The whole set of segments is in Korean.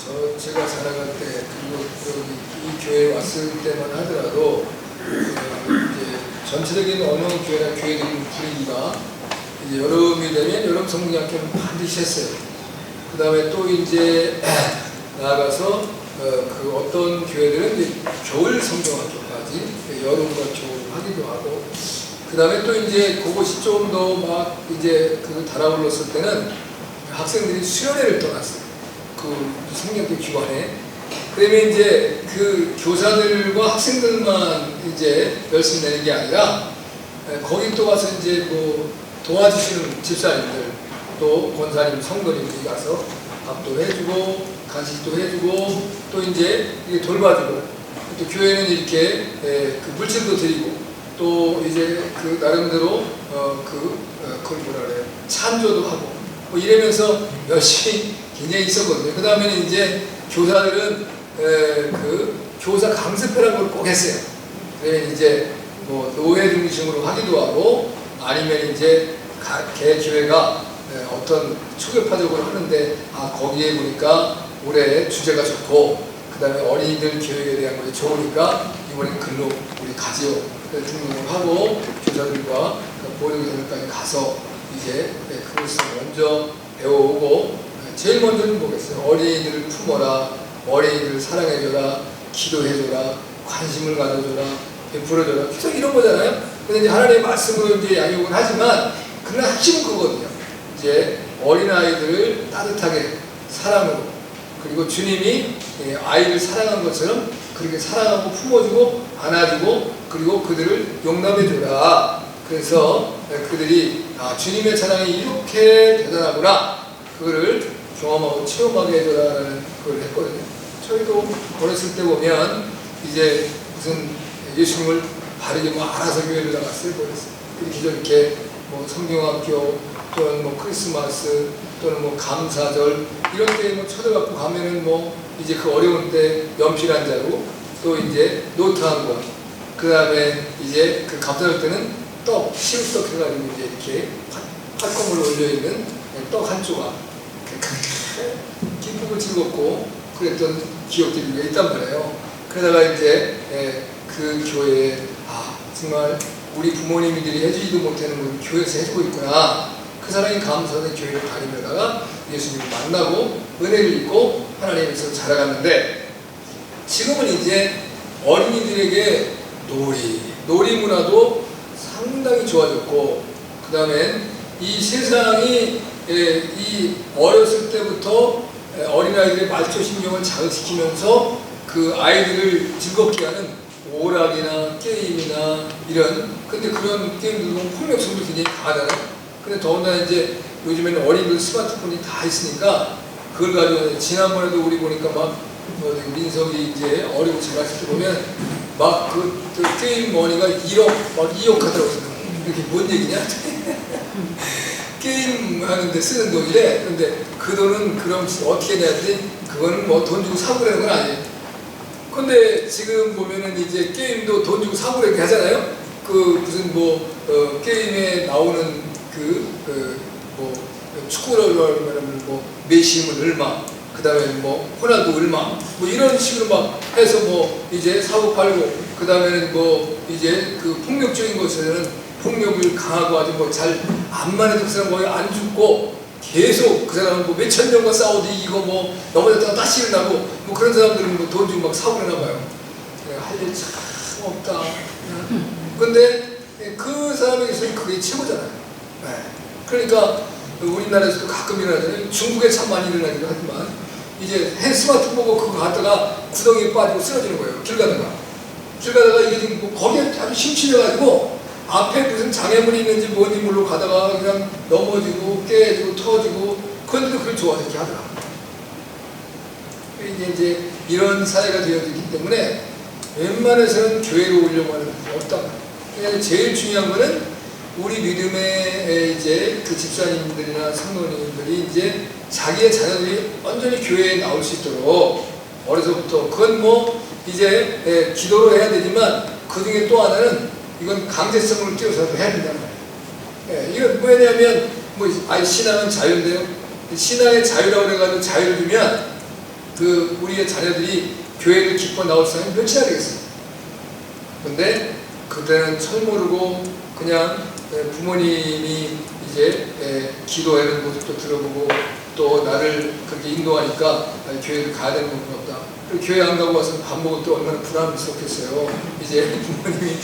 제가 자라갈 때, 그리고 여기 이 교회에 왔을 때만 하더라도, 이제 전체적인 어느 교회나 교회적인 분위기가 이제 여름이 되면 여름 성경학교는 반드시 했어요. 그 다음에 또 이제 나아가서 그 어떤 교회들은 이제 겨울 성경학교까지 여름과 겨울 하기도 하고, 그 다음에 또 이제 그것이 좀 더 막 이제 그 달아올랐을 때는 학생들이 수련회를 떠났어요. 그 성경학교 기관에. 그러면 이제 그 교사들과 학생들만 이제 열심히 내는 게 아니라 거기 또 가서 이제 뭐 도와주시는 집사님들, 또 권사님, 성도님들이 가서 밥도 해주고 간식도 해주고 또 이제 이게 돌봐주고, 또 교회는 이렇게 그 물질도 드리고, 또 이제 그 나름대로 그걸 뭐라 그래요, 찬조도 하고 뭐 이러면서 열심히 굉장히 있었거든요. 그 다음에는 이제 교사들은 그 교사 강습회라는 걸 꼭 했어요. 그러면 이제 뭐 노예 중심으로 하기도 하고, 아니면 이제 개 교회가 어떤 초교파적으로 하는데, 거기에 보니까 올해 주제가 좋고, 그 다음에 어린이들 교육에 대한 것이 좋으니까 이번에 글로 우리 가지요 등록을 하고, 교사들과 보호교사들까지 가서 이제 그것을 먼저 배워오고, 제일 먼저는 뭐겠어요? 어린이들을 품어라, 어린이들을 사랑해줘라, 기도해줘라, 관심을 가져줘라, 베풀어줘라, 계속 이런 거잖아요. 근데 이제 하나님의 말씀으로 이제 양육을 하지만, 그러나 핵심은 그거거든요. 이제 어린아이들을 따뜻하게 사랑으로, 그리고 주님이 아이를 사랑한 것처럼 그렇게 사랑하고 품어주고 안아주고, 그리고 그들을 용납해줘라. 그래서 그들이 주님의 사랑이 이렇게 대단하구나, 그거를 경험하고 체험하게 해줘라라는 그걸 했거든요. 저희도 어렸을 때 보면 이제 무슨 예수님을 바르게 뭐 알아서 교회를 나갔어요. 이렇게 저렇게 뭐 성경학교, 또는 뭐 크리스마스, 또는 뭐 감사절 이런 때 뭐 쳐들어갖고 가면은 뭐 이제 그 어려운 때 연필 한 자루, 또 이제 노트 한 권, 그 다음에 이제 그 감사절 때는 떡, 시루떡 해가지고 이제 이렇게 팥껌을 올려있는 떡 한 조각, 기쁘고 즐겁고 그랬던 기억들이 있단 말이에요. 그러다가 이제 그 교회에 정말 우리 부모님들이 해주지도 못하는 걸 교회에서 해주고 있구나, 그 사람이 감사해서 교회를 다니다가 예수님을 만나고 은혜를 입고 하나님께서 자라갔는데, 지금은 이제 어린이들에게 놀이 문화도 상당히 좋아졌고, 그 다음에 이 세상이 이 어렸을 때부터 어린아이들의 말초신경을 자극시키면서 그 아이들을 즐겁게 하는 오락이나 게임이나 이런, 근데 그런 게임들도 보면 폭력성도 굉장히 강하잖아요. 근데 더군다나 이제 요즘에는 어린이들 스마트폰이 다 있으니까 그걸 가지고, 지난번에도 우리 보니까 막 민석이 이제 어리고 제갔을 때 보면 막 그 게임 머니가 1억, 막 2억 하더라고요. 이렇게 뭔 얘기냐? 게임 하는데 쓰는 돈이래. 근데 그 돈은 그럼 어떻게 내야지? 그거는 뭐 돈 주고 사고 그러는 건 아니에요. 근데 지금 보면은 이제 게임도 돈 주고 사고 그렇게 하잖아요. 그 무슨 뭐 게임에 나오는 뭐 축구를 하면 뭐 메시면 얼마, 그 다음에 뭐 호날두 얼마, 뭐 이런 식으로 막 해서 뭐 이제 사고 팔고, 그 다음에는 뭐 이제 그 폭력적인 것에는 폭력을 강하고 아주 뭐 잘 암만 해도 그 사람 거의 안 죽고 계속 그 사람은 뭐 몇천 명과 싸워도 이기고, 뭐 넘어졌다가 다시 일어나고, 뭐 그런 사람들은 뭐 돈 주고 막 사고 그러나 봐요. 할 일 참 없다. 근데 그 사람에게서는 그게 최고잖아요. 그러니까 우리나라에서도 가끔 일어나잖아요. 중국에 참 많이 일어나기도 하지만, 이제 스마트폰 보고 그거 갔다가 구덩이에 빠지고 쓰러지는 거예요. 길 가다가 이게 지금 뭐 거기에 아주 심취해가지고 앞에 무슨 장애물이 있는지 뭔지 모르고 가다가 그냥 넘어지고 깨지고 터지고, 그런데도 그걸 좋아서 이렇게 하더라. 이제 이런 사회가 되어지기 때문에 웬만해서는 교회로 오려고 하는 게 없다. 그냥 제일 중요한 거는 우리 믿음의 이제 그 집사님들이나 성도님들이 이제 자기의 자녀들이 완전히 교회에 나올 수 있도록 어려서부터, 그건 뭐 이제 기도로 해야 되지만, 그 중에 또 하나는 이건 강제성을 띄워서도 해야 된단 말이에요. 이건 뭐냐면, 뭐 신앙은 자유인데요. 신앙의 자유라고 해가지고 자유를 주면 그 우리의 자녀들이 교회를 기뻐 나올 사람이 몇이나 되겠어요. 근데 그때는 철모르고 그냥 부모님이 이제 기도하는 모습도 들어보고 또 나를 그렇게 인도하니까 교회를 가야 되는 건 없다. 그리고 교회 안 가고 와서 밥 먹을 때 얼마나 부담스럽겠어요. 이제 부모님이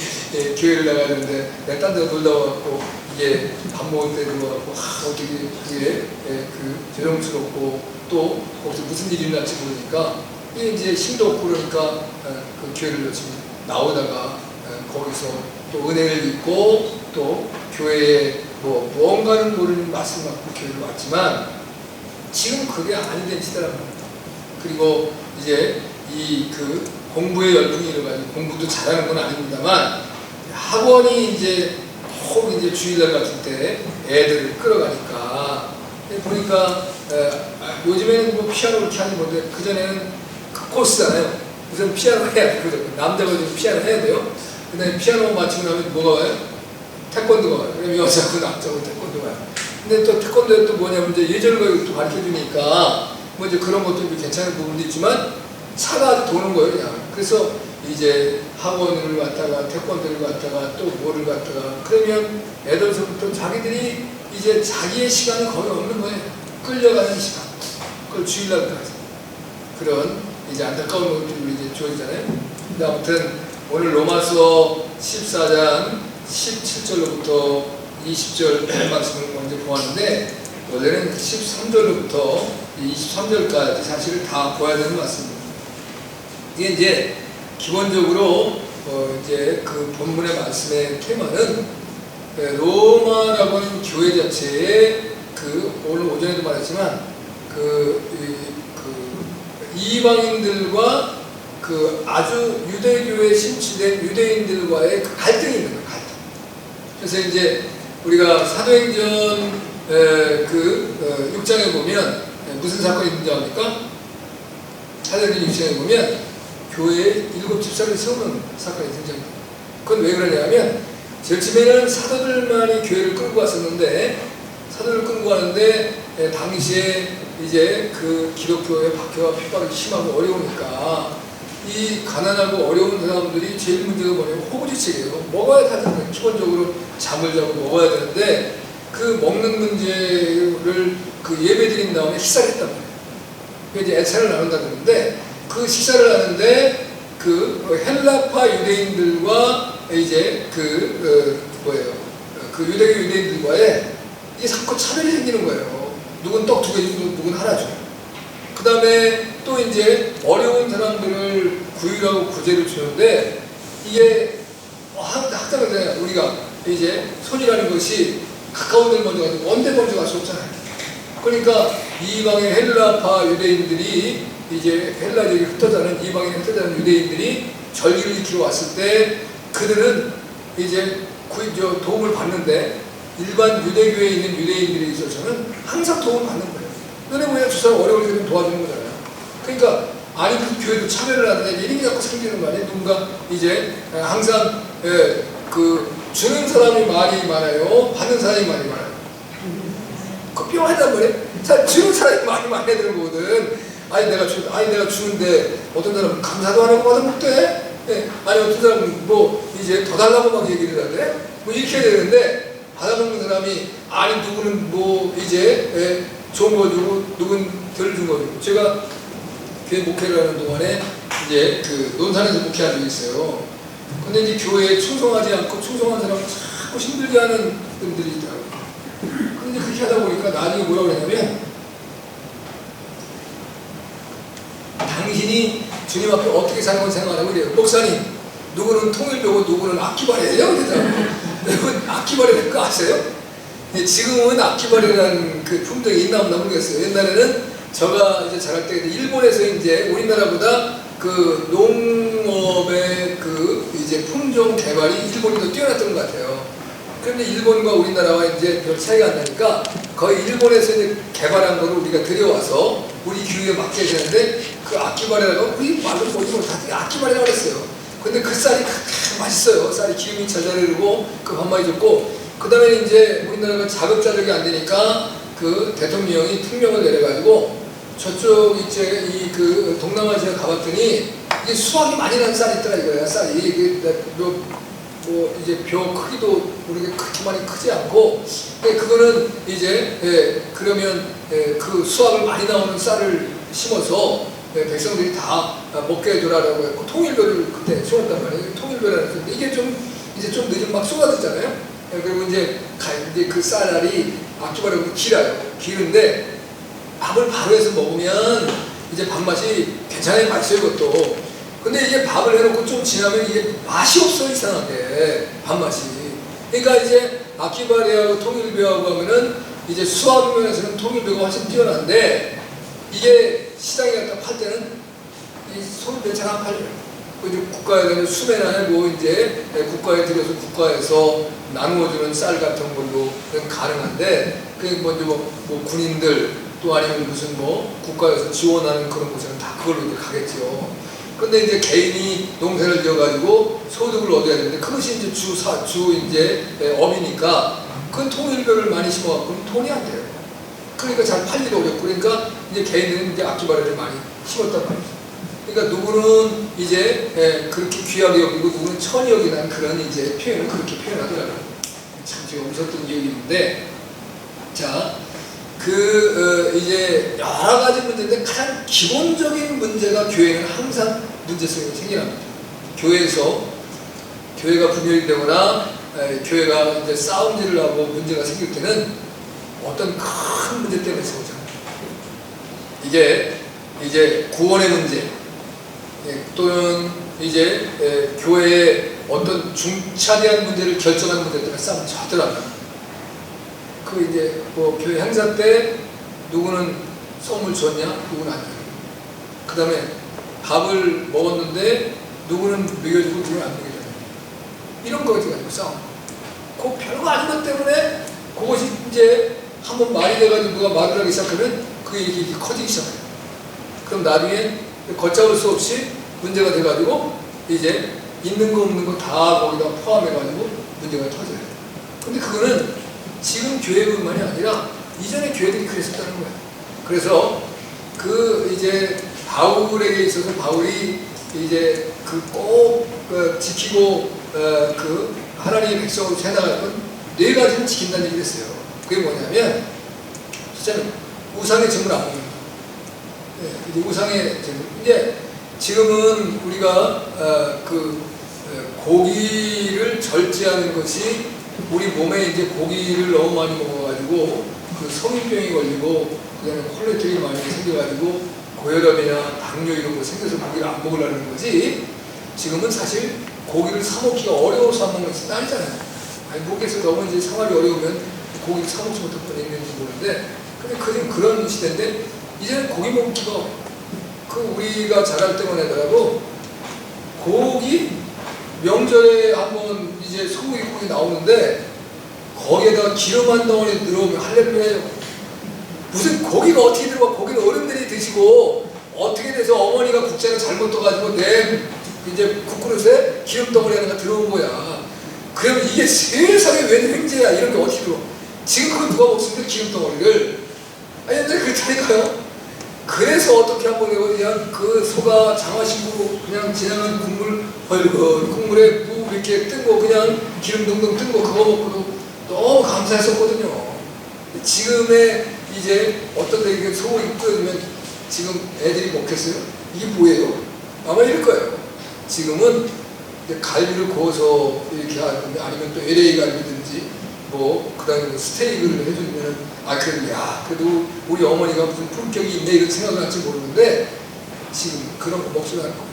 교회를 나가야 되는데 내가 딴 데서 놀다 와갖고 이게 밥 먹을 때 들어와갖고 어떻게 그게 죄송스럽고 또 거기서 무슨 일이 일어날지 모르니까 이제 힘도 없고 그러니까 그 교회를 열심히 나오다가 거기서 또 은혜를 입고 또 교회에 무언가는 모르는 말씀을 갖고 교회를 왔지만 지금 그게 아니된 시대란 말입니다. 그리고 이제 그 공부의 열풍이 일어가지고 공부도 잘하는 건 아닙니다만 학원이 이제 꼭 이제 주일날 같은 때 애들을 끌어가니까 보니까 요즘에는 뭐 피아노 이렇게 하는 건데 그전에는 그 코스잖아요. 우선 피아노 해야 돼. 그죠? 남자가 좀 피아노 해야 돼요. 그 다음에 피아노 마치고 나면 뭐가 와요? 태권도가 와요. 그럼 여자고 남자고 태권도가 와요. 근데 또 태권도에 또 뭐냐면 이제 예절을 또 가르쳐 주니까 뭐 이제 그런 것도 괜찮은 부분도 있지만 차가 도는 거예요, 그냥. 그래서 이제 학원을 갔다가 태권도를 갔다가 또 뭐를 갔다가 그러면 애들서부터 자기들이 이제 자기의 시간은 거의 없는 거예요. 끌려가는 시간. 그걸 주일날 가서 그런 이제 안타까운 것들이 이제 주어지잖아요. 근데 아무튼 오늘 로마서 14장 17절로부터 20절 말씀을 먼저 보았는데 원래는 13절로부터 23절까지 사실을 다 보아야 되는 말씀입니다. 이게 이제 기본적으로 이제 그 본문의 말씀의 테마는 로마라고 하는 교회 자체의 오늘 오전에도 말했지만 이방인들과 아주 유대교에 심취된 유대인들과의 갈등이 있는 거예요. 갈등. 그래서 이제 우리가 사도행전 6장에 보면 무슨 사건이 등장합니까? 사도행전 6장에 보면 교회에 7집사를 세우는 사건이 등장합니다. 그건 왜 그러냐면 제일 처음에는 사도들만이 교회를 끌고 왔었는데 사도를 끌고 가는데 당시에 이제 그 기독교의 박해와 핍박이 심하고 어려우니까 이 가난하고 어려운 사람들이 제일 문제가 뭐냐면 호구지책이에요. 먹어야 다들 기본적으로 잠을 자고 먹어야 되는데 그 먹는 문제를 예배 드린 다음에 식사를 했단 말이에요. 이제 애차를 나눈다 그러는데 그 식사를 하는데 헬라파 유대인들과 이제 유대교 유대인들과의 이게 자꾸 차별이 생기는 거예요. 누군 떡 2개 주고 누군 하나 줘요. 그 다음에 또 이제 어려운 사람들을 구휼하고 구제를 주는데 이게 학자들 우리가 이제 손이라는 것이 가까운 데 먼저 가서 먼데 먼저 갈 수 없잖아요. 그러니까 이방의 헬라파 유대인들이 이제 헬라적이 흩어자는 이방인에 흩어자는 유대인들이 절기를 지키러 왔을 때 그들은 이제 도움을 받는데 일반 유대교에 있는 유대인들에 있어서는 항상 도움을 받는 거예요. 너네 뭐야 저 사람 어려울 때는 도와주는 거잖아요. 그러니까 아니 그 교회도 차별을 하는데 이름이 자꾸 생기는 거 아니에요. 누군가 이제 항상 주는 사람이 많이 많아요. 받는 사람이 많이 많아요. 그 뿅하단 말이에요. 주는 사람이 많이 많아야 되는 거거든. 아니 내가 주는데 어떤 사람은 감사도 안 하고 받아먹대. 아니 어떤 사람은 뭐 이제 더 달라고 막 얘기를 하대. 뭐 이렇게 해야 되는데 받아먹는 사람이 아니 누구는 뭐 이제 좋은 거 주고 누군 덜 준 거 주고. 제가 교회 목회를 하는 동안에 이제 논산에서 목회한 적이 있어요. 근데 이제 교회에 충성하지 않고 충성한 사람을 자꾸 힘들게 하는 분들이 있더라고요. 근데 그렇게 하다 보니까 나중에 뭐라고 그러냐면 당신이 주님 앞에 어떻게 사는 건 생각하라고 그래요. 목사님, 누구는 통일교고 누구는 악기발이에요? 그러더라고요. 여러분, 악기발이라는 거 아세요? 지금은 악기발이라는 품종이 있나 없나 모르겠어요. 옛날에는 제가 이제 자랄 때 일본에서 이제 우리나라보다 농업의 이제 품종 개발이 일본이 더 뛰어났던 것 같아요. 그런데 일본과 우리나라와 이제 별 차이가 안 나니까 거의 일본에서 이제 개발한 거를 우리가 들여와서 우리 기후에 맞게 되는데 악기발이라고 우리 말로 보이고 다 악기발이라고 그랬어요. 근데 그 쌀이 맛있어요. 쌀이 기름이 잘 흐르고 밥맛이 좋고 그 다음에 이제 우리나라가 자급자족이 안 되니까 대통령이 특명을 내려가지고 저쪽 이제 이 그 동남아시아 가봤더니 이게 수확이 많이 나는 쌀이 있더라 이거야. 쌀이 이게 뭐 이제 벼 크기도 모르게 그렇게 많이 크지 않고, 그거는 이제 그러면 그 수확을 많이 나오는 쌀을 심어서 백성들이 다 먹게 해줘라라고 했고 통일벼를 그때 심었단 말이에요. 통일벼라는 건데 이게 좀 이제 좀 늦으면 막 쏟아지잖아요. 그리고 이제 그 쌀알이 앞쪽으로 길어요. 기는데 밥을 바로 해서 먹으면 이제 밥맛이 굉장히 맛있어요, 이것도. 근데 이게 밥을 해놓고 좀 지나면 이게 맛이 없어, 이상하게. 밥맛이. 그러니까 이제 아키바레하고 통일벼하고 하면은 이제 수확 면에서는 통일벼가 훨씬 뛰어난데, 이게 시장에 갖다 팔 때는 이 통일벼 잘 안 팔려요. 이제 국가에 수매나 뭐 이제 국가에 들여서 국가에서 나누어주는 쌀 같은 걸로 가능한데, 그 먼저 뭐 군인들 또 아니면 무슨 뭐 국가에서 지원하는 그런 곳에는 다 그걸로 이제 가겠죠. 근데 이제 개인이 농사를 지어가지고 소득을 얻어야 되는데 그것이 이제 주 이제 업이니까 그건 통일벼를 많이 심어갖고는 돈이 안 돼요. 그러니까 잘 팔기도 어렵고, 그러니까 이제 개인들은 이제 악기바리를 많이 심었단 말이죠. 그러니까 누구는 이제 그렇게 귀하게 여기고 누구는 천히 여기는 그런 이제 표현을 그렇게 표현하더라고요. 참 제가 웃었던 기억이 있는데, 자, 이제 여러 가지 문제인데 가장 기본적인 문제가 교회는 항상 문제성이 생겨납니다. 교회가 분열이 되거나 교회가 이제 싸움질을 하고 문제가 생길 때는 어떤 큰 문제 때문에 싸우잖아요. 이게 이제 구원의 문제, 또는 이제 교회의 어떤 중차대한 문제를 결정하는 문제 때문에 싸움을 하더라고요. 그 이제 뭐 교회 행사 때 누구는 선물 줬냐, 누구는 안 줬냐. 그 다음에 밥을 먹었는데 누구는 먹여주고 누구는 안 먹여주냐. 이런 거 가지고 싸움. 그 별거 아닌 것 때문에 그것이 이제 한번 말이 돼가지고 누가 말을 하기 시작하면 그게 이렇게 커지기 시작해요. 그럼 나중에 걷잡을 수 없이 문제가 돼가지고 이제 있는 거 없는 거 다 거기다 포함해가지고 문제가 터져요. 근데 그거는 지금 교회뿐만이 아니라 이전에 교회들이 그랬었다는 거예요. 그래서 그 이제 바울에게 있어서 바울이 이제 꼭 지키고 그 하나님의 백성으로 해나갈 건 4가지는 지킨다는 얘기를 했어요. 그게 뭐냐면, 진짜는 우상의 증을 안 먹는 거. 우상의 증. 이제 지금은 우리가 고기를 절제하는 것이 우리 몸에 이제 고기를 너무 많이 먹어가지고 그 성인병이 걸리고 그다음에 콜레스테롤이 많이 생겨가지고 고혈압이나 당뇨 이런 거 생겨서 고기를 안 먹으려는 거지. 지금은 사실 고기를 사 먹기가 어려워서 안 먹는 것은 아니잖아요. 아니, 목에서 너무 이제 생활이 어려우면 고기를 사 먹지 못할 뻔 있는지 모르는데, 근데 그런 시대인데 이제는 고기 먹기가 우리가 자랄 때만 하더라도 고기 명절에 한번 이제 소고기 나오는데 거기에다가 기름 한 덩어리 들어오면 할렐루야예요. 무슨 고기가 어떻게 들어가? 고기는 어른들이 드시고 어떻게 돼서 어머니가 국자를 잘못 떠가지고 내 이제 국그릇에 기름 덩어리 하나가 들어온 거야. 그러면 이게 세상에 웬 횡재야? 이런 게 어떻게 들어와? 지금 그거 누가 먹습니까? 기름 덩어리를. 아니 근데 그렇다니까요. 그래서 어떻게 한번 그냥 그 소가 장화식으로 그냥 지나간 국물, 헐건 국물에 무 이렇게 뜬 거 그냥 기름 동동 뜬 거 그거 먹고도 너무 감사했었거든요. 지금의 이제 어떤 데 이게 소고기 끓여주면 지금 애들이 먹겠어요? 이게 뭐예요? 아마 이럴 거예요. 지금은 이제 갈비를 구워서 이렇게 하는데, 아니면 또 LA 갈비든지 뭐 그다음에 스테이크를 해주면 그래도 우리 어머니가 무슨 품격이 있네 이런 생각을 할지 모르는데 지금 그런 거 먹지도 않을 거예요.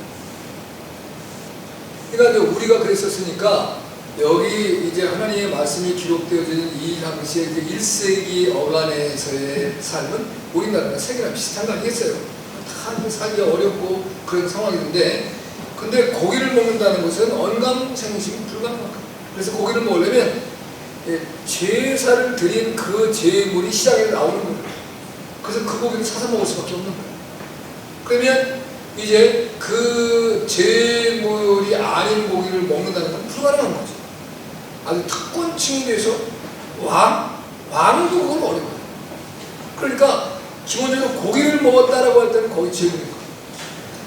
그러니까 이제 우리가 그랬었으니까 여기 이제 하나님의 말씀이 기록되어진 이 당시에 이제 1세기 어간에서의 삶은 우리나라나 세계랑 비슷한 거 아니겠어요? 다 살기가 어렵고 그런 상황인데, 근데 고기를 먹는다는 것은 언감생심 불가능한. 그래서 고기를 먹으려면 제사를 드린 그 제물이 시장에 나오는 거예요. 그래서 그 고기를 사서 먹을 수밖에 없는 거예요. 그러면 이제 그 제물이 아닌 고기를 먹는다는 건 불가능한 거죠. 아주 특권층이 돼서 왕도 그건 어려워요. 그러니까 기본적으로 고기를 먹었다라고 할 때는 거의 제물인 거예요.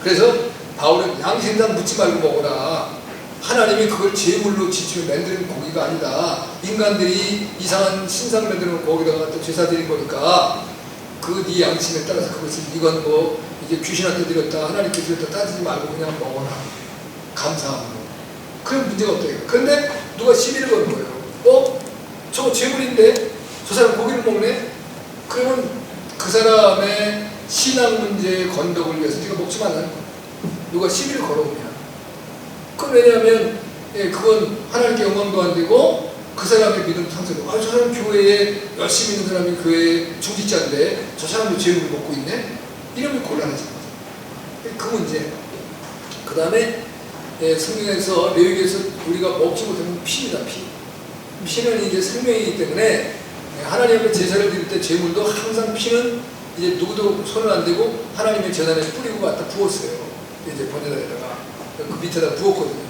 그래서 바울은 양생상 묻지 말고 먹어라. 하나님이 그걸 제물로 지치며 만드는 고기가 아니다. 인간들이 이상한 신상을 만드는 거기다가 또 제사 드린 거니까 그 네 양심에 따라서 그것을 이건 뭐 이제 귀신한테 드렸다 하나님께 드렸다 따지지 말고 그냥 먹어라. 감사함으로. 그런 문제가 없다. 그런데 누가 시비를 거는 거예요. 저거 제물인데 저 사람 고기를 먹네? 그러면 그 사람의 신앙 문제의 건덕을 위해서 네가 먹지 말라는 거야. 누가 시비를 걸어오면. 그건 왜냐하면 그건 하나님께 영광도 안 되고 그 사람의 믿음 상승도 저 사람 교회에 열심히 있는 사람이 교회에 중직자인데 저 사람도 제물을 먹고 있네? 이러면 곤란하지. 그 문제. 그 다음에 성경에서 레위기에서 우리가 먹지 못하는 피입니다. 피는 이제 생명이기 때문에 하나님 앞에 제사를 드릴 때 제물도 항상 피는 이제 누구도 손을 안 대고 하나님의 제단에 뿌리고 갖다 부었어요. 이제 번제단에다가 그 밑에다 부었거든요.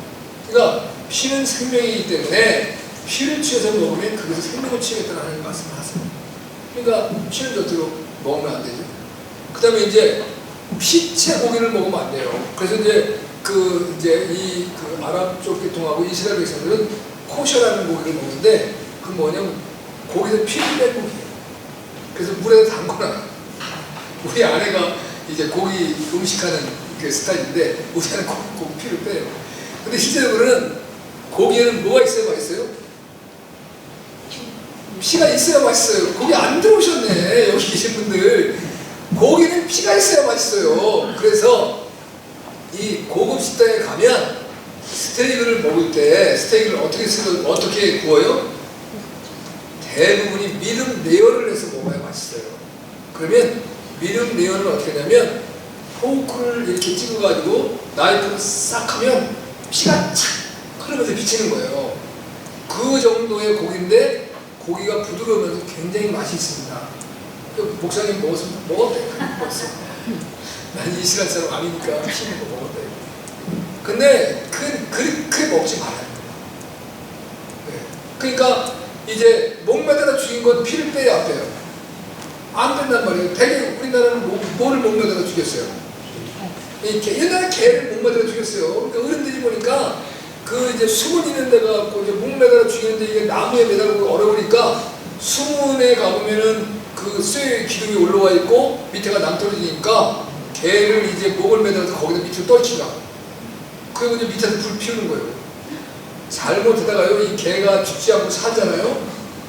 그러니까 피는 생명이기 때문에 피를 취해서 먹으면 그것을 생명을 취하겠다는 하나님 말씀을 하세요. 그러니까 피는 젖도록 먹으면 안 되죠. 그 다음에 이제 피채 고기를 먹으면 안 돼요. 그래서 이제 이 아랍 쪽 계통하고 이스라엘 백성들은 코셔라는 고기를 먹는데 그 뭐냐면 고기에서 피를 뺀 고기예요. 그래서 물에다 담거나 우리 아내가 이제 고기 음식하는 그 스타일인데 우리 아내는 고기 피를 빼요. 근데 실제로는 고기에는 뭐가 있어야 맛있어요? 피가 있어야 맛있어요. 고기 안 들어오셨네 여기 계신 분들. 고기는 피가 있어야 맛있어요. 그래서 이 고급 식당에 가면 스테이크를 먹을 때 스테이크를 어떻게 구워요? 대부분이 미름 레어를 해서 먹어야 맛있어요. 그러면 미름 레어를 어떻게 하냐면 포크를 이렇게 찍어가지고 나이프로 싹 하면 피가 착 흐르면서 비치는 거예요. 그 정도의 고기인데 고기가 부드러우면서 굉장히 맛이 있습니다. 그 목사님 먹었대. 먹었어. 난 이스라엘 사람 아니니까 피는 거 먹었대. 근데 그렇게 먹지 말아요. 그러니까 이제 목매달아 죽인 건 피를 빼야 빼요. 안 된단 말이에요. 되게 우리나라는 뭐를 목매달아 죽였어요? 옛날에 개를 목매달아 죽였어요. 그러니까 어른들이 보니까 그 이제 수문 있는 데 가고 이제 목매달아 죽이는데 이게 나무에 매달고 어려우니까 수문에 가보면은 그 쇠 기둥이 올라와 있고 밑에가 낭떠러지니까 개를 이제 목을 매달아서 거기다 밑으로 떨치라. 그리고 이제 밑에서 불 피우는 거예요. 잘못하다가요, 이 개가 죽지 않고 살잖아요?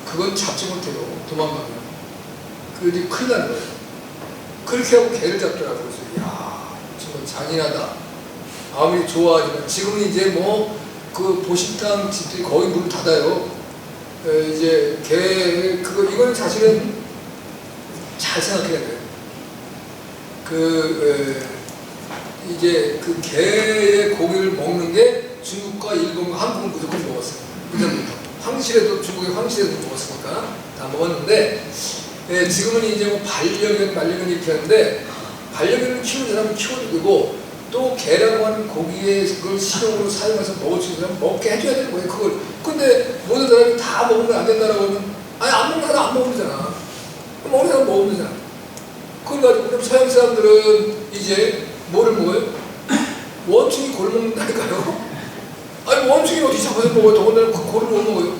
그건 잡지 못해요. 도망가면. 그게 이제 큰일 나는 거예요. 그렇게 하고 개를 잡더라고요. 그래서, 이야, 정말 잔인하다. 아무리 좋아하지만, 지금은 이제 그 보식당 집들이 거의 문을 닫아요. 이제 이거는 사실은 잘 생각해야 돼요. 이제 그 개의 고기를 먹는 게 중국과 일본과 한국은 무조건 먹었어요. 그전부터. 황실에도, 중국의 황실에도 먹었으니까 다 먹었는데, 지금은 이제 반려견, 말려견 이렇게 하는데, 반려견을 키우는 사람은 키워도 되고, 또 개라고 하는 고기에 그걸 식용으로 사용해서 먹을 수 있는 사람은 먹게 해줘야 되는 거예요, 그걸. 근데 모든 사람이 다 먹으면 안 된다라고 하면, 아니, 안 먹는 사람 안 먹으면 되잖아. 먹는 사람 먹으면 되잖아. 그걸 가지고, 그럼 서양 사람들은 이제 뭐를 먹어요? 원숭이 골 먹는다니까요. 아니 원숭이를 어디 잡아서 먹어요? 더군다나 그 골을 못 먹어요.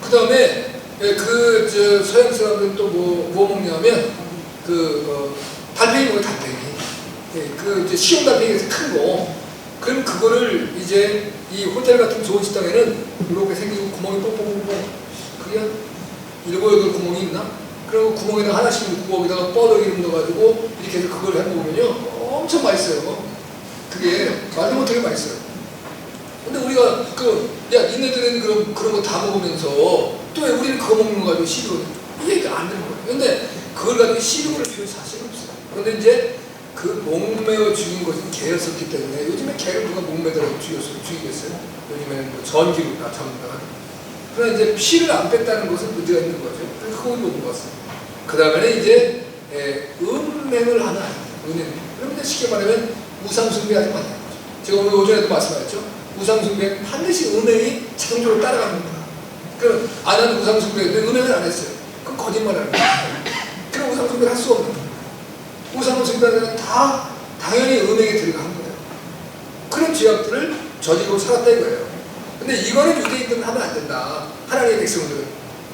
그 다음에 서양 사람들은 또 뭐 먹냐면 달팽이 먹어요. 달팽이. 식용 달팽이에서 큰 거. 그럼 그거를 이제 이 호텔 같은 좋은 식당에는 이렇게 생기고 구멍이 뽕뽕뽕뽕. 그게 한 7, 8 구멍이 있나? 그리고 구멍에다가 하나씩 넣고 거기다가 뻐덕이름 넣어가지고 이렇게 해서 그걸 해먹으면요 엄청 맛있어요. 그게 말도 못하게 맛있어요. 근데 우리가 니네들은 그런 거 다 먹으면서 또 왜 우리는 그거 먹는 거 가지고 시비를 이 얘기가 안 되는 거예요. 근데 그걸 가지고 시비를 필요 사실은 없어요. 그런데 이제 그 목매어 죽인 것은 개였었기 때문에 요즘에 개를 누가 목매달아 죽이겠어요? 요즘에는 뭐 전기로 다 잡는다. 그러나 이제 피를 안 뺐다는 것은 문제가 있는 거죠. 그래서 그걸 못 먹었어요. 그 다음에는 이제 음행을 하는 아이들. 그런데 쉽게 말하면 우상숭배하지 말라는 거죠. 제가 오늘 오전에도 말씀하셨죠. 우상숭배는 반드시 음행이 자동적으로 따라가는 거야. 그럼 안 하는 우상숭배인데 음행을 안 했어요. 그럼 거짓말하는 거야. 그럼 우상숭배를 할 수 없는 거야. 우상을 섬기는 데는 다 당연히 음행에 들어간 거예요. 그런 죄악들을 저지르고 살았다 이거예요. 근데 이거는 유대인들은 하면 안 된다. 하나님의 백성들은.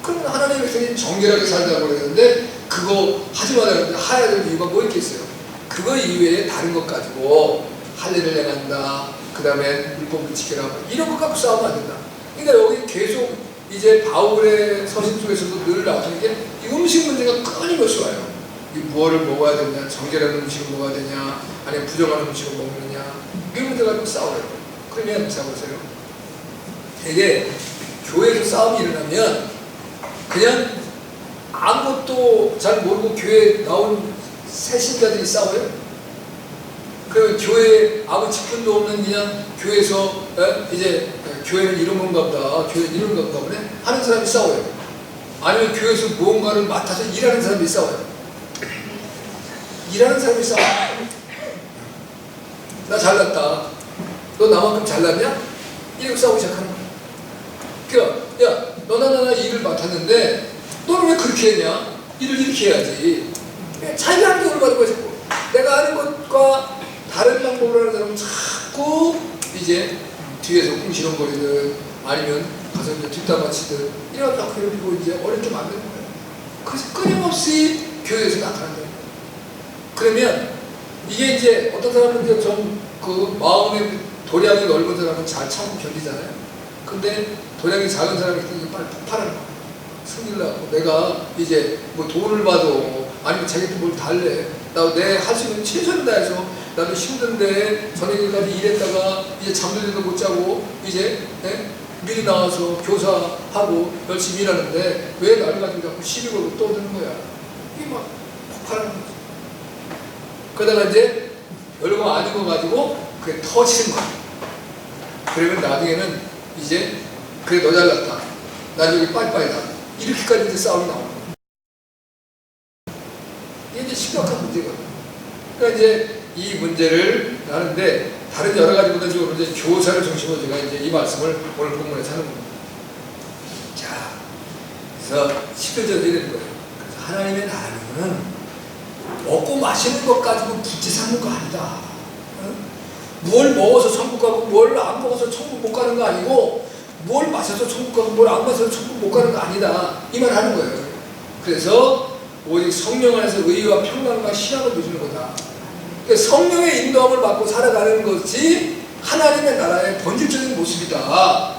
그러면 하나님의 백성이 정결하게 살자고 그러는데 그거 하지 말라는데 하야 될 이유가 뭐 있겠어요? 그거 이외에 다른 것 가지고 할례를 행한다. 그 다음에 율법을 지켜라. 이런 것 갖고 싸우면 안 된다. 그러니까 여기 계속 이제 바울의 서신 속에서도 늘 나오는 게 이 음식 문제가 끊임없이 와요. 이 무엇을 먹어야 되냐, 정결한 음식을 먹어야 되냐, 아니면 부정한 음식을 먹느냐, 이 문제 가지고 싸워요. 그러면 자 보세요. 이게 교회에서 싸움이 일어나면 그냥 아무것도 잘 모르고 교회에 나온 새 신자들이 싸워요. 그 교회에 아무 직분도 없는 그냥 교회에서 이제 교회는 이런 건가 보다, 교회는 이런 건가 보네 하는 사람이 싸워요. 아니면 교회에서 무언가를 맡아서 일하는 사람이 싸워요. 일하는 사람이 싸워요. 나 잘났다. 너 나만큼 잘났냐? 이렇게 싸우기 시작하는 거야. 그러니까 야, 너나 나나 일을 맡았는데 너는 왜 그렇게 했냐? 일을 이렇게 해야지. 자기가 하는 게 올바른 자꾸. 내가 하는 것과 다른 방법으로 하는 사람은 자꾸 이제 뒤에서 궁시렁거리든 아니면 가서 이제 뒷담화치든 이런 딱 그리고 이제 어렵게 만드는 거예요. 그래서 끊임없이 교회에서 나타난다. 그러면 이게 이제 어떤 사람은 이제 좀 그 마음의 도량이 넓은 사람은 잘 참고 견디잖아요. 근데 도량이 작은 사람이 빨리 폭발하는 거예요. 승리를 하고 내가 이제 뭐 돈을 봐도 아니면 자기한테 뭘 달래. 나 내 할 수 있는 최선을 다해서 나도 힘든데 저녁에까지 일했다가 이제 잠도 제대로 못 자고 이제 미리 나와서 교사하고 열심히 일하는데 왜 나를 가지고 자꾸 시비 걸고 떠드는 거야. 이게 막 폭발하는 거죠. 그러다가 이제 별거 아닌 거 가지고 그게 터지는 거야. 그러면 나중에는 이제 그래 너 잘났다. 난 여기 빠이빠이다. 이렇게까지 이제 싸움이 나오는 거야. 이게 이제 심각한 문제거든. 그러니까 이제 이 문제를 하는데 다른 여러 가지 문제적으로 이제 교사를 중심으로 제가 이제 이 말씀을 오늘 본문에 하는 겁니다. 자, 그래서 10절에 이런 거예요. 그래서 하나님의 나라는 먹고 마시는 것 가지고 부채 삼는 거 아니다. 뭘 먹어서 천국 가고 뭘 안 먹어서 천국 못 가는 거 아니고 뭘 마셔서 천국 가고 뭘 안 마셔서 천국 못 가는 거 아니다. 이 말 하는 거예요. 그래서 오직 성령 안에서 의와 평강과 신앙을 누리는 거다. 그러니까 성령의 인도함을 받고 살아가는 것이 하나님의 나라의 본질적인 모습이다.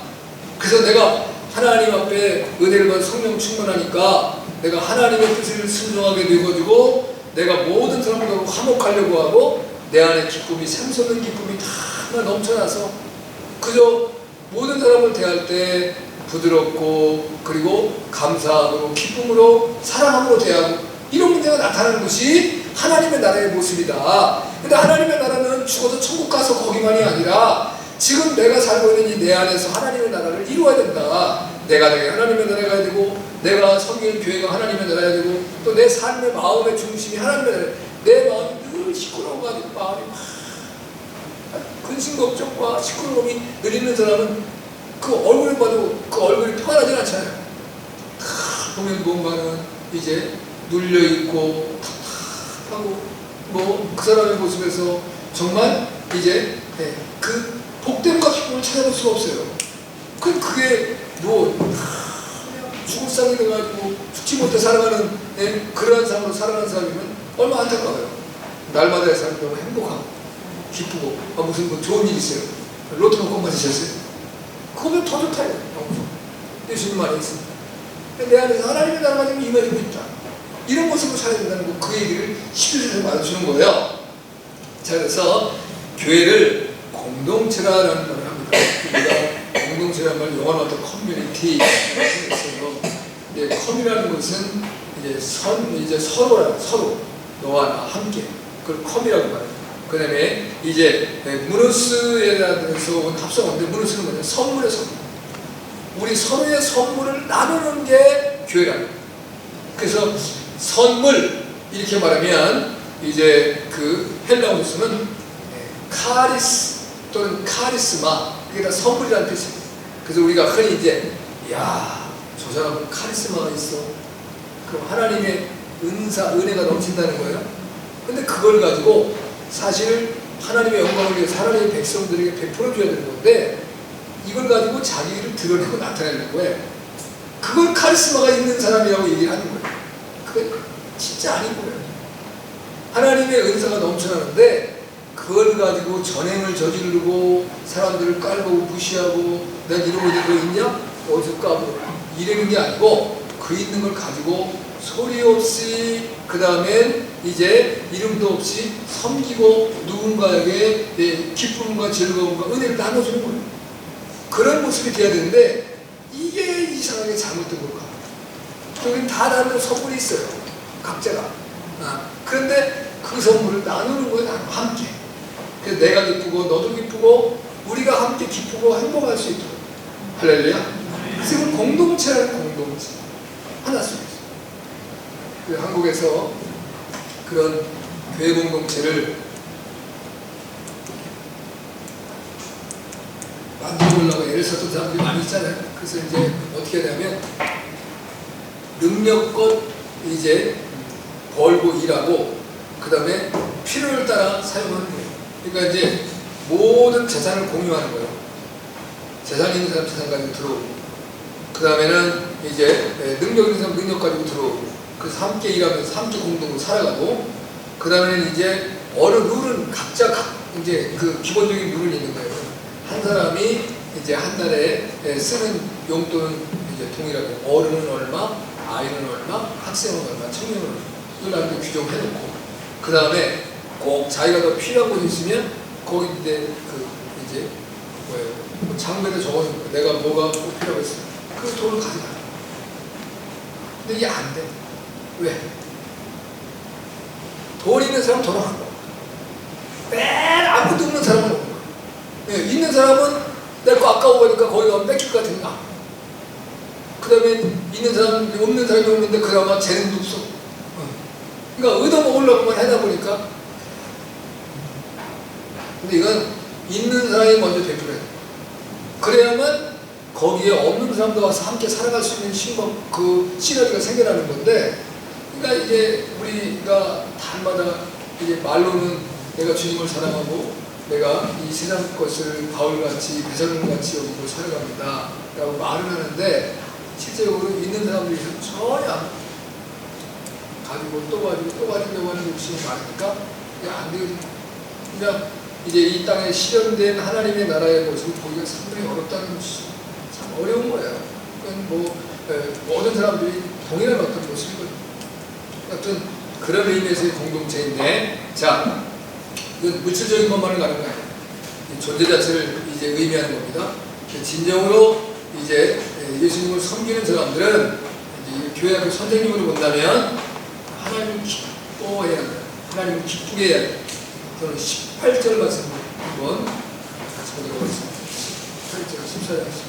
그래서 내가 하나님 앞에 은혜를 받아 성령 충만하니까 내가 하나님의 뜻을 순종하게 되어지고 내가 모든 사람들하고 화목하려고 하고 내 안에 기쁨이 샘솟는 기쁨이 다 넘쳐나서 그저 모든 사람을 대할 때 부드럽고 그리고 감사함으로 기쁨으로 사랑함으로 대하고 이런 문제가 나타나는 것이 하나님의 나라의 모습이다. 근데 하나님의 나라는 죽어서 천국 가서 거기만이 아니라 지금 내가 살고 있는 이 내 안에서 하나님의 나라를 이루어야 된다. 내가 하나님의 나라가 되고 내가 섬기는 교회가 하나님의 나라가 되고 또 내 삶의 마음의 중심이 하나님의 나라. 내 마음이 늘 시끄러워가지고 마음이 막 근심 걱정과 시끄러움이 늘 있는 사람은 그 얼굴을 봐도 그 얼굴이 평안하지 않잖아요. 다 보면 뭔가는 이제 눌려있고 답답하고 뭐 그 사람의 모습에서 정말 이제 그 복됨과 기쁨을 찾아볼 수가 없어요. 그게 뭐 죽을 상이 돼가지고 죽지 못해 살아가는 그러한 삶으로 살아가는 사람이면 얼마나 안타까워요. 날마다의 삶이 너무 행복하고 기쁘고 무슨 뭐 좋은 일 있어요. 로또 복권 맞으셨어요? 그거보다 더 좋다. 예수님 말에 있습니다. 내 안에서 하나님의 나라가 지금 임해지고 있다. 이런 모습으로 살아야 된다는 거, 그 얘기를 10절에서 말해주는 거예요. 자, 그래서 교회를 공동체라는 말을 합니다. 우리가 공동체라는 말 영어로 어떤 커뮤니티 있어요. 근데 커뮤라는 것은 이제 서로 너와 나 함께 그걸 커뮤라고 말해요. 그 다음에 이제 무누스에 대해서 온 합성어인데 무누스는 뭐냐? 선물의 선물. 우리 서로의 선물을 나누는 게 교회라는 거예요. 그래서 선물 이렇게 말하면 이제 그 헬라어 뉴스는 카리스 또는 카리스마 그게 다 선물이라는 뜻이에요. 그래서 우리가 흔히 이제 저 사람은 카리스마가 있어. 그럼 하나님의 은혜가 넘친다는 거예요. 근데 그걸 가지고 사실 하나님의 영광을 위해서 하나님의 백성들에게 베풀어줘야 되는 건데 이걸 가지고 자기를 드러내고 나타내는 거예요. 그걸 카리스마가 있는 사람이라고 얘기를 하는 거예요. 그건 진짜 아닌 거예요. 하나님의 은사가 넘쳐나는데 그걸 가지고 전행을 저지르고 사람들을 깔고 무시하고 난 이러고 있는 거 있냐? 어디서 까고 이러는 게 아니고 그 있는 걸 가지고 소리 없이 그 다음엔 이제 이름도 없이 섬기고 누군가에게 기쁨과 즐거움과 은혜를 나눠주는 거예요. 그런 모습이 돼야 되는데 이게 이상하게 잘못된 걸까? 여긴 다 다른 선물이 있어요. 각자가. 그런데 그 선물을 나누는 거예요. 함께. 그래서 내가 기쁘고 너도 기쁘고 우리가 함께 기쁘고 행복할 수 있도록. 할렐루야. 그래서 공동체라는 공동체. 하나 속에 있어요. 그 한국에서 그런 교회 공동체를 만들어보려고 애를 썼던 사람들이 많이 있잖아요. 그래서 이제 어떻게 하냐면 능력껏 이제 벌고 일하고 그 다음에 필요를 따라 사용하는 거예요. 그러니까 이제 모든 재산을 공유하는 거예요. 재산 있는 사람 재산 가지고 들어오고 그 다음에는 이제 능력 있는 사람 능력 가지고 들어오고 그래서 함께 일하면서 함께 공동으로 살아가고 그 다음에는 이제 어느 룰은 각자 이제 그 기본적인 룰이 있는 거예요. 한 사람이 이제 한 달에 쓰는 용돈은 이제 동일하게 어른은 얼마, 아이는 얼마, 학생은 얼마, 청년은 얼마 이걸 나한테 규정해놓고 그 다음에 꼭 자기가 더 필요한 곳이 있으면 거기 이제 이제 뭐예요 장면에 적어놓고 내가 뭐가 꼭 필요하고 있어 그 돈을 가져가. 근데 이게 안 돼. 왜? 돈 있는 사람 돈을 안 먹어. 맨 아무것도 없는 사람은 없는 거야. 네, 있는 사람은 내 거 아까워 보니까 거기 가면 뺏길 것 같으니까. 그 다음에 있는 사람, 없는 사람이 없는데 그 다음에 재능도 없어. 그러니까 얻어먹으려고만 하다 보니까. 근데 이건 있는 사람이 먼저 베풀어야 돼. 그래야만 거기에 없는 사람도 와서 함께 살아갈 수 있는 그 시너지가 생겨나는 건데, 그러니까 이제 우리가 달마다 이제 말로는 내가 주님을 사랑하고 내가 이 세상 것을 바울같이 배설물같이 여기고 살아갑니다 라고 말을 하는데 실제적으로 있는 사람들이 전혀 안 가지고 또 가지고 또 가지려고 하는 욕심이 많으니까 이게 안 되거든요. 그러니까 이제 이 땅에 실현된 하나님의 나라의 모습을 보기가 상당히 어렵다는 것이죠. 참 어려운 거예요. 그건 뭐 모든 사람들이 동일한 어떤 모습이거든요. 어떤 그런 의미에서의 공동체인데, 자, 이건 물질적인 것만을 가는 거예요. 존재 자체를 이제 의미하는 겁니다. 진정으로 이제 예수님을 섬기는 사람들은 이제 교회 앞에 선생님으로 본다면 하나님을 기뻐해야 한다. 하나님을 기쁘게 해야 한다. 저는 18절 말씀 한번 같이 보도록 하겠습니다. 18절, 14절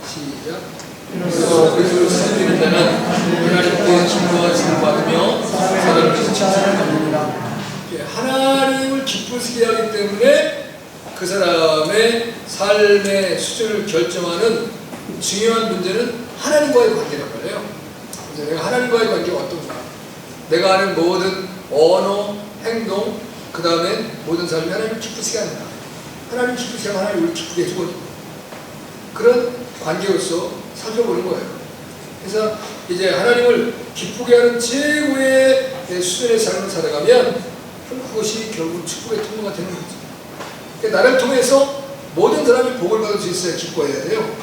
시작. 그리스도를 섬기는 자는 하나님께 기뻐하심을 받으며 사람께서 칭찬을 받습니다. 하나님을 기쁘시게 하기 때문에 그 사람의 삶의 수준을 결정하는 중요한 문제는 하나님과의 관계란 말이에요. 내가 하나님과의 관계가 어떤가? 내가 하는 모든 언어, 행동, 그 다음에 모든 삶이 하나님을 기쁘시게 한다. 하나님 기쁘시게 하면 하나님 우리 기쁘게 해주거든요. 그런 관계로서 살펴보는 거예요. 그래서 이제 하나님을 기쁘게 하는 최고의 수준의 삶을 살아가면 그것이 결국 축복의 통로가 되는 거죠. 그러니까 나를 통해서 모든 사람이 복을 받을 수 있어야 기뻐해야 돼요.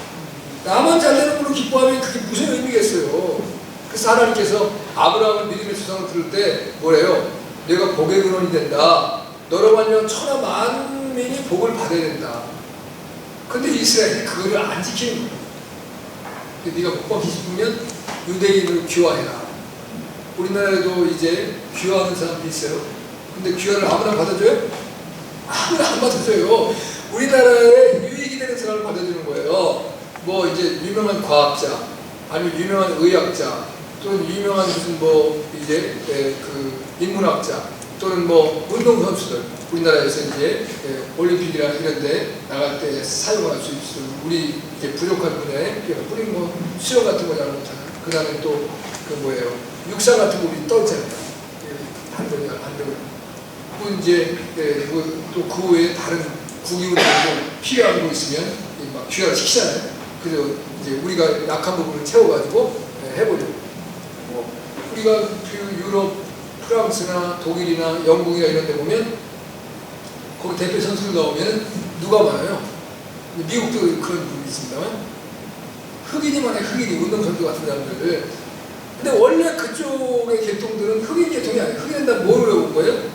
나만 잘 되는 걸로 기뻐하면 그게 무슨 의미겠어요. 그래서 하나님께서 아브라함을 믿음의 수상을 들을 때 뭐래요? 내가 복의 근원이 된다. 너로 말미암아 천하 만민이 복을 받아야 된다. 근데 이스라엘이 그거를 안 지키는 거예요. 네가 복 받기 싶으면 유대인으로 귀화해라. 우리나라에도 이제 귀화하는 사람도 있어요. 근데 귀화를 아무나 받아줘요? 아무나 안 받아줘요. 우리나라에 유익이 되는 사람을 받아주는 거예요. 뭐 이제 유명한 과학자, 아니면 유명한 의학자, 또는 유명한 무슨 뭐 이제 그 인문학자, 또는 뭐 운동선수들, 우리나라에서 이제 올림픽이나 이런데 나갈 때 사용할 수 있을 우리 이제 부족한 분야에 우리 뭐 수영 같은 거 잘 못하는, 그 다음에 또 그 뭐예요, 육상 같은 거 우리 떠있잖아요. 안 되고. 또 이제 또 그 외에 다른 국유운동도 필요한 거 있으면 막 귀가를 시키잖아요. 그래서 이제 우리가 약한 부분을 채워가지고 해보려고. 뭐 우리가 그 유럽, 프랑스나 독일이나 영국이나 이런 데 보면 거기 대표 선수들 나오면 누가 많아요? 미국도 그런 부분이 있습니다만 흑인이 많아요. 흑인이 운동선수 같은 사람들. 근데 원래 그쪽의 계통들은 흑인 계통이 아니에요. 흑인은 다 뭐를 온 거예요?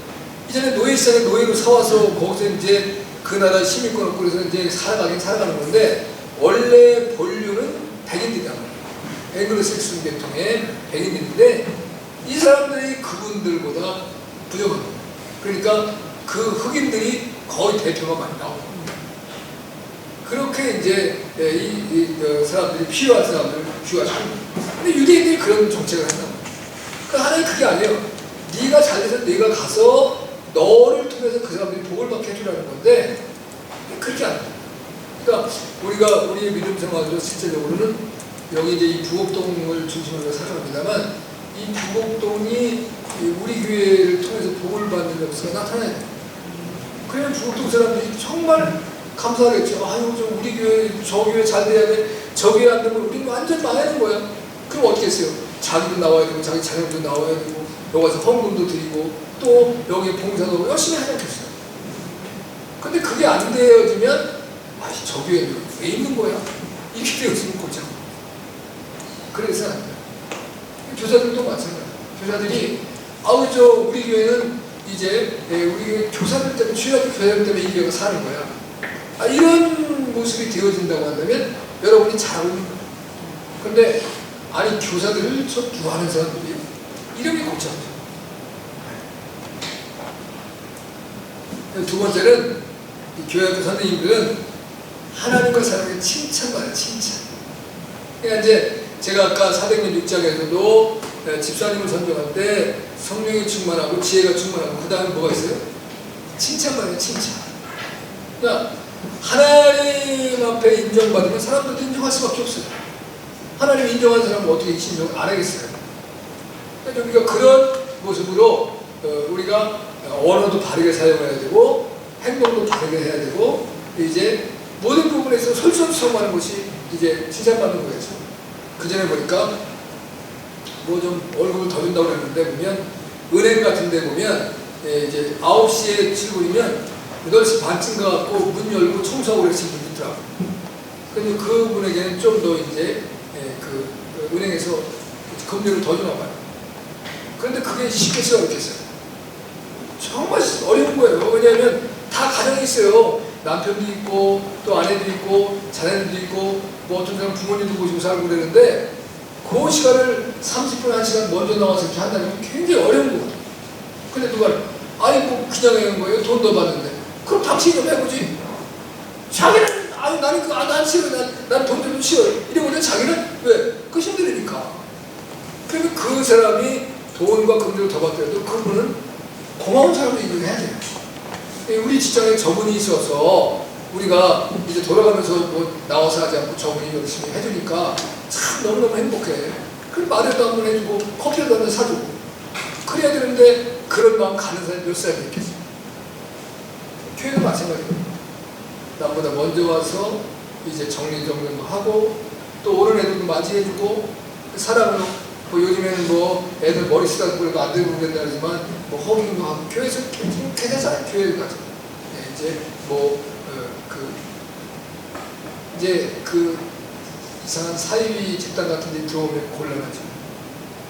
이전에 노예시장에 노예로 사와서 거기서 이제 그 나라 시민권을 꾸려서 이제 살아가는 건데 원래 본류는 백인들이란 말이에요. 앵글로색슨 계통의 백인들인데 이 사람들이 그분들보다 부족한 거예요. 그러니까 그 흑인들이 거의 대표가 많이 나오고 그렇게 이제 이 사람들이 필요한 사람들을 귀화시키는 거예요. 근데 유대인들이 그런 정책을 한단 말이에요. 그러니까 하나님 그게 아니에요. 네가 잘돼서 네가 가서 너를 통해서 그 사람들이 복을 받게 해주라는 건데 그렇게 안 돼요. 그러니까 우리가 우리의 믿음 생활로 실제적으로는 여기 이제 이 부곡동을 중심으로 살아갑니다만 이 부곡동이 우리 교회를 통해서 복을 받는 역사가 나타나야 돼요. 그러면 부곡동 사람들이 정말 감사하겠죠. 아유, 좀 우리 교회, 저 교회 잘 돼야 돼. 저 교회 안 되면 우리는 완전 망하는 거야. 그럼 어떻게 했어요? 자기도 나와야 되고, 자기 자녀도 나와야 되고, 여기 와서 헌금도 드리고, 또 여기 봉사도 열심히 하지 않겠어요. 근데 그게 안 되어지면, 아, 저 교회는 왜 있는 거야? 이렇게 되었으면 고쳐. 그래서 안 돼요. 교사들도 마찬가지예요. 교사들이, 아우, 우리 교회는 이제, 우리 교회 교사들 때문에, 주일학교 교사들 때문에 이 교회가 사는 거야. 아, 이런 모습이 되어진다고 한다면 여러분이 잘하는 거예요. 근데 아니 교사들을 저 두하는 사람들이 이름이 고쳐져. 두 번째는 이 교회학교 선생님들은 하나님과 사람에게 칭찬받아요. 칭찬. 그러니까 이제 제가 아까 사도행전 6장에서도 집사님을 선정할 때 성령이 충만하고 지혜가 충만하고 그 다음에 뭐가 있어요? 칭찬받아요. 칭찬. 그러니까 하나님 앞에 인정받으면 사람들도 인정할 수밖에 없어요. 하나님 인정한 사람은 어떻게 인정을 안 하겠어요? 그러니까 우리가 그런 모습으로 우리가 언어도 바르게 사용해야 되고 행동도 바르게 해야 되고 이제 모든 부분에서 솔선수범하는 것이 이제 칭찬받는 거겠죠. 그 전에 보니까 뭐 좀 월급을 더 준다고 그랬는데 보면 은행 같은 데 보면 이제 9시에 출근이면 8시 반쯤 가갖고 문 열고 청소하고 그러시는 분이 있더라고요. 근데 그분에게는 좀 더 이제 그 은행에서 금리를 더 주나 봐요. 그런데 그게 쉽겠어요? 어렵겠어요? 정말 어려운 거예요. 왜냐하면 다 가정이 있어요. 남편도 있고 또 아내도 있고 자녀도 있고 뭐 어떤 사람은 부모님도 모시고 살고 그러는데 그 시간을 30분, 1시간 먼저 나와서 이렇게 한다면 굉장히 어려운 거거든요. 근데 누가 아니 뭐 그냥 하는 거예요? 돈 더 받는데. 그럼 당신이 좀 해보지. 자기는 아니 나는 난 싫어. 난 돈 좀 싫어. 이러고는 자기는 왜? 그 힘들으니까. 그러면 그 사람이 돈과 금전을 더 받더라도 그분은 고마운 사람도 인정해야 돼요. 우리 직장에 저분이 있어서 우리가 이제 돌아가면서 뭐 나와서 하지 않고 저분이 열심히 해주니까 참 너무너무 행복해. 그럼 말에도 한번 해주고 커피라도 한번 사주고 그래야 되는데 그런 마음 가는 사람이 몇 사람이 있겠어요. 교회도 마찬가지예요. 남보다 먼저 와서 이제 정리정돈도 하고 또 오는 애들도 맞이해주고 사랑으로 뭐 요즘에는 뭐 애들 머리 쓰다듬고 그래도 안 되고 그런다 그러지만 뭐 허기도 하고 교회에서 괜찮아요. 교회 가서 이제 뭐 이제 그 이상한 사이비 집단 같은 데 들어오면 곤란하죠.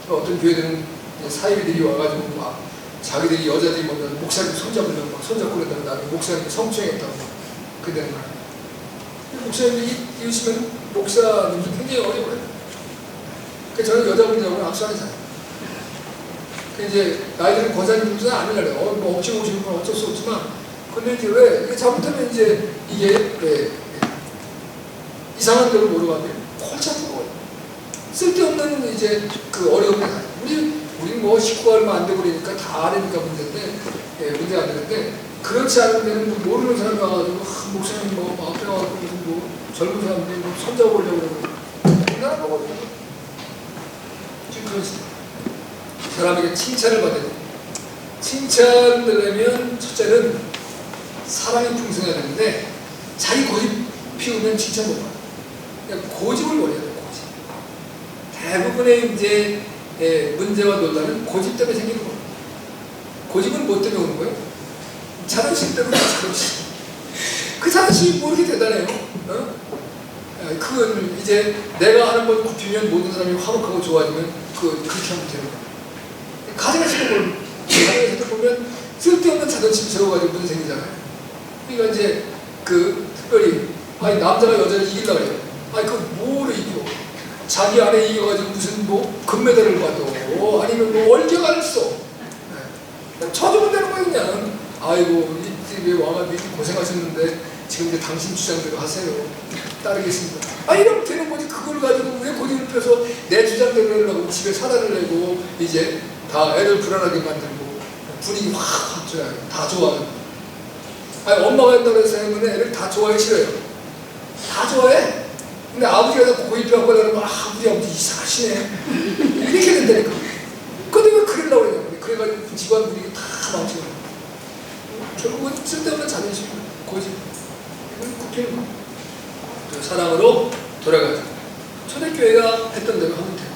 어떤 교회들은 사이비들이 와가지고 막 자기들이 여자들이 먼저 목사님 손잡으려고 막 손잡고 그런다고 나중에 목사님이 성추행했다고 그대는 거예요. 목사님들이 이웃이면 목사님도 굉장히 어려워요. 그래서 저는 여자분들하고는 악수하는 사람. 이제 나이들은 권사님들도 아니라요. 뭐 억지로 오시는 건 어쩔 수 없지만 근데 이제 왜 이게 잘못하면 이제 이게 이상한 데로 몰아가면 골치 아픈 거예요. 쓸데없는 이제 그 어려움이 나요. 우리 뭐 식구가 얼마 안 되고 그러니까 다 아니니까 문제인데, 문제가 안 되는데, 그렇지 않은 데는 모르는 사람이 와가지고, 목사님 뭐 앞에 와가지고, 뭐 젊은 사람들이 뭐 손잡으려고 그러고, 대단한 거거든요. 지금 그런 시대. 사람에게 칭찬을 받아야 돼. 칭찬되려면 첫째는 사랑이 풍성해야 되는데 자기 고집 피우면 칭찬 못 받아. 그냥 고집을 버려야 돼. 고집. 대부분의 이제 문제와 논란은 고집 때문에 생기는 거예요. 고집은 뭐 때문에 오는 거예요? 자존심 때문에. 자존심. 그 자존심이 뭐 이렇게 대단해요? 어? 그건 이제 내가 하는 걸 굽히면 모든 사람이 화목하고 좋아지면 그렇게 하면 되는 거예요. 가정에서도 보면 쓸데없는 자존심 세워가지고 문제 생기잖아요. 그러니까 이제 특별히 남자가 여자를 이기려고 해요. 그 뭐를 이겨? 자기 아내 이겨가지고 무슨 뭐 금메달을 받아 아니면 뭐 월경을 써. 쳐주면 되는 거예요 그냥. 아이고 이 집에 와가지고 고생하셨는데 지금 이제 당신 주장대로 하세요. 따르겠습니다. 이러면 되는 거지. 그걸 가지고 왜 고집을 펴서 내 주장대로 하려고 집에 사단을 내고 이제 다 애들 불안하게 만들고 분위기 확 좋아요. 다 좋아요. 엄마가 한다고 해서 하면 애들 다 좋아해 싫어요? 다 좋아해. 근데 아버지가 고집해갖고 그러면 우리 아버지 이상하시네. 이렇게 된다니까. 근데 왜 그러려고 그러냐고. 그래가지고 집안 분위기 다 망치고 결국은 쓸데없는 자존심, 고집. 이건 굽히는 거예요. 사랑으로 돌아가자. 초대교회가 했던 대로 하면 돼요.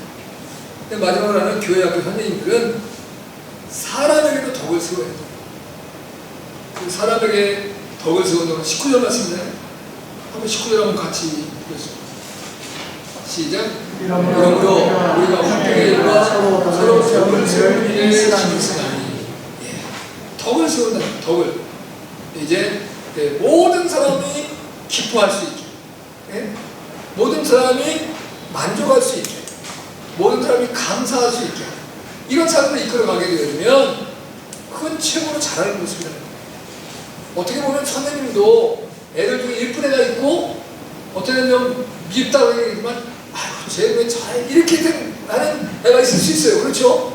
근데 마지막으로 하는 교회 학교 선생님들은 사람에게도 덕을 세워야 돼요. 그 사람에게 덕을 세우는 19절 말씀인데 한번 19절 한번 같이 읽겠습니다. 시작. 그러므로 우리가 화평의 일과 서로 덕을 세우는 일에 힘을 쓰나니. 덕을 세운다. 덕을. 이제 모든 사람이 기뻐할 수 있게, 모든 사람이 만족할 수 있게, 모든 사람이 감사할 수 있게 이런 삶을 이끌어가게 되면 그건 최고로 잘하는 모습이라는 거예요. 어떻게 보면 선생님도 애들 중에 예쁜 애가 있고 어떤 애는 밉다고 얘기하지만 쟤 왜 잘 이렇게 하는 애가 있을 수 있어요. 그렇죠?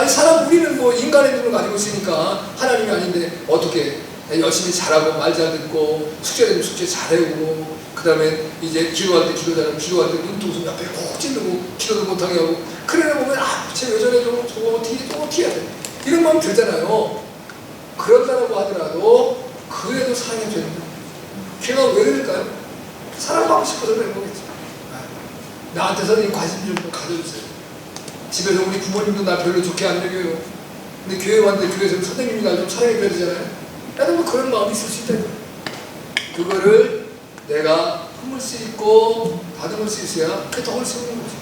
사람 우리는 뭐 인간의 눈을 가지고 있으니까 하나님이 아닌데 어떻게 열심히 잘하고 말 잘 듣고 숙제되면 숙제 잘해오고 그 다음에 이제 기도할 때 기도 잘하고 기도할 때 눈동sun 옆에 콕 찌르고 기도도 못하게 하고 그러다 보면 쟤 왜 저래 저거 어떻게 해야 돼 이런 마음 들잖아요. 그런다고 하더라도 그래도 사랑해줘야 된다. 걔가 왜 그럴까요? 사랑하고 싶어서 그런 거겠지. 나한테 선생님 관심 좀 가져주세요. 집에서 우리 부모님도 나 별로 좋게 안 여겨요. 근데 교회 왔는데 교회에서 선생님이 날 좀 사랑해줘야 되잖아요. 나도 뭐 그런 마음이 있을 수 있다. 그거를 내가 품을 수 있고 받을 수 있어야 그 덕을 세우는 거죠.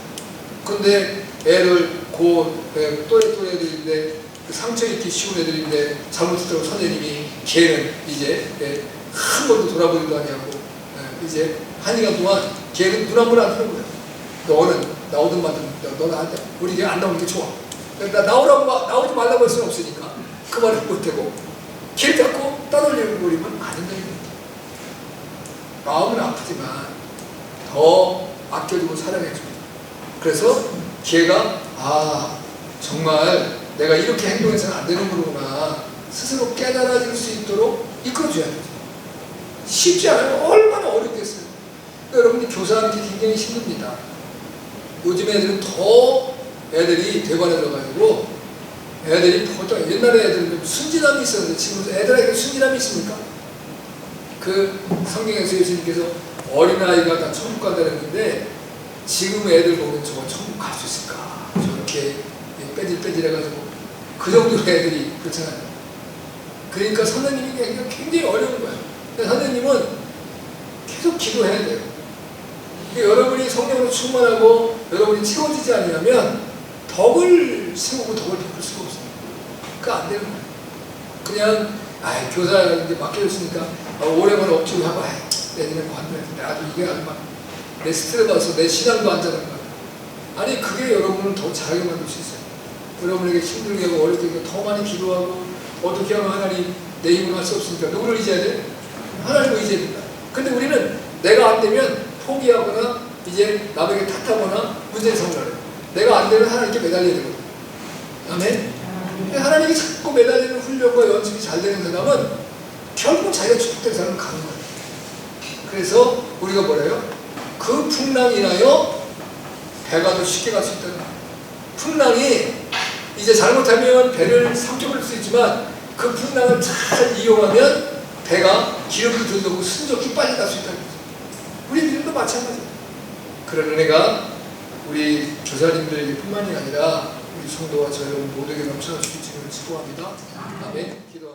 근데 애들 또래 애들인데 상처 입기 쉬운 애들인데 잘못했다고 선생님이 걔는 이제 한 번도 돌아보지도 아니하고 이제 1시간 동안 걔는 눈 한 번 안 뜨는 거야. 너는 나오든만 너 나한테 우리 걔 안 나오는 게 좋아. 나 나오지 말라고 할 수는 없으니까 그 말을 못하고 걔 잡고 따돌리고 버리면 안 된다는 거야. 마음은 아프지만 더 아껴주고 사랑해줘. 그래서 걔가 정말 내가 이렇게 행동해서는 안 되는 거구나 스스로 깨달아질 수 있도록 이끌어줘야 되죠. 쉽지 않아요. 얼마나 어렵겠어요. 그러니까 여러분이 교사하는 게 굉장히 힘듭니다. 요즘 애들은 더 애들이 대관해져가지고 애들이 보통 옛날에 애들은 순진함이 있었는데 지금 애들에게 순진함이 있습니까? 그 성경에서 예수님께서 어린아이가 다 천국 간다는 건데 지금 애들 보면 저거 천국 갈 수 있을까? 저렇게 빼질빼질해가지고 그 정도로 애들이 그렇잖아요. 그러니까 선생님이 굉장히 어려운 거예요. 근데 선생님은 계속 기도해야 돼요. 여러분이 성령으로 충만하고 여러분이 채워지지 않으면 덕을 세우고 덕을 베풀 수가 없어요. 그거 안 되는 거예요. 그냥 교사 이제 맡겨줬으니까 오래만에 억지로 하고 내년에 관둬야 나도 이게 내 스트레스 받아서 내 신앙도 안 자는 거야. 아니 그게 여러분을 더 잘하게 만들 수 있어요. 여러분에게 힘들게 하고 어렵게 하고 더 많이 기도하고 어떻게 하면 하나님 내 힘으로 할 수 없으니까 누구를 의지해야 돼? 하나님을 의지해야 된다. 근데 우리는 내가 안 되면 포기하거나 이제 남에게 탓하거나 문제를 삼으려고 해요. 내가 안 되면 하나님께 매달려야 되거든. 아멘? 하나님이 자꾸 매달리는 훈련과 연습이 잘 되는 사람은 결국 자기가 축복된 사람은 가는 거예요. 그래서 우리가 뭐래요? 그 풍랑이 인하여 배가 더 쉽게 갈 수 있다는 거예요. 풍랑이 이제 잘못하면 배를 삼켜버릴 수 있지만 그 풍랑을 잘 이용하면 배가 기름을 들고 순적히 빨리 갈 수 있다는 거죠. 우리 믿음도 마찬가지예요. 그런 은혜가 우리 교사님들뿐만이 아니라 우리 성도와 저 여러분 모두에게 넘쳐나시기 지금을 기도합니다. 아멘. 기도.